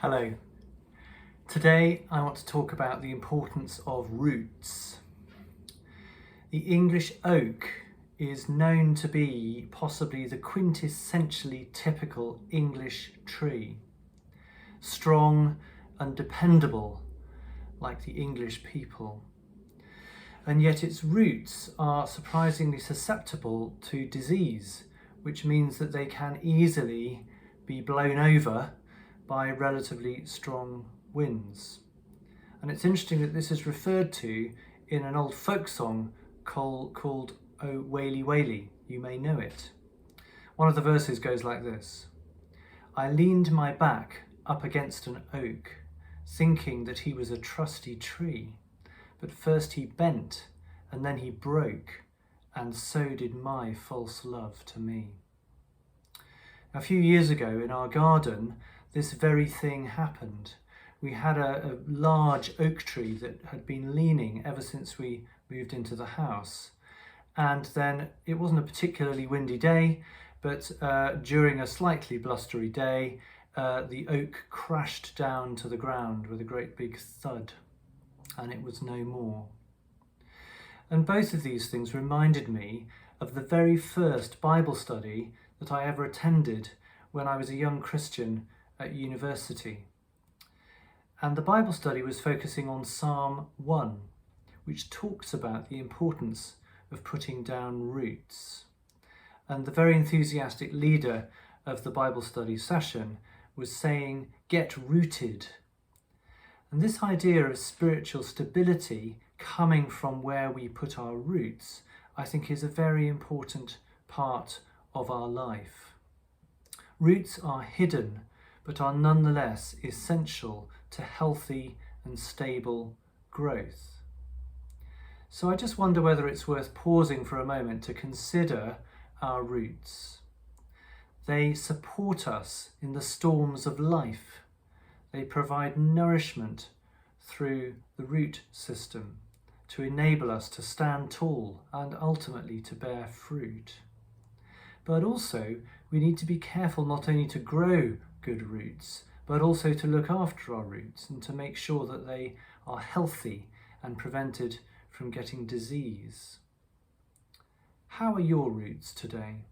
Hello. Today I want to talk about the importance of roots. The English oak is known to be possibly the quintessentially typical English tree. Strong and dependable, like the English people. And yet its roots are surprisingly susceptible to disease, which means that they can easily be blown over by relatively strong winds. And it's interesting that this is referred to in an old folk song called "Oh Waly Waly." You may know it. One of the verses goes like this: I leaned my back up against an oak, thinking that he was a trusty tree, but first he bent and then he broke, and so did my false love to me. A few years ago in our garden, this very thing happened. We had a large oak tree that had been leaning ever since we moved into the house. And then it wasn't a particularly windy day, but during a slightly blustery day, the oak crashed down to the ground with a great big thud, and it was no more. And both of these things reminded me of the very first Bible study that I ever attended when I was a young Christian at university. And the Bible study was focusing on Psalm 1, which talks about the importance of putting down roots. And the very enthusiastic leader of the Bible study session was saying, get rooted. And this idea of spiritual stability coming from where we put our roots, I think is a very important part of our life. Roots are hidden, but are nonetheless essential to healthy and stable growth. So I just wonder whether it's worth pausing for a moment to consider our roots. They support us in the storms of life. They provide nourishment through the root system to enable us to stand tall and ultimately to bear fruit. But also, we need to be careful not only to grow good roots, but also to look after our roots and to make sure that they are healthy and prevented from getting disease. How are your roots today?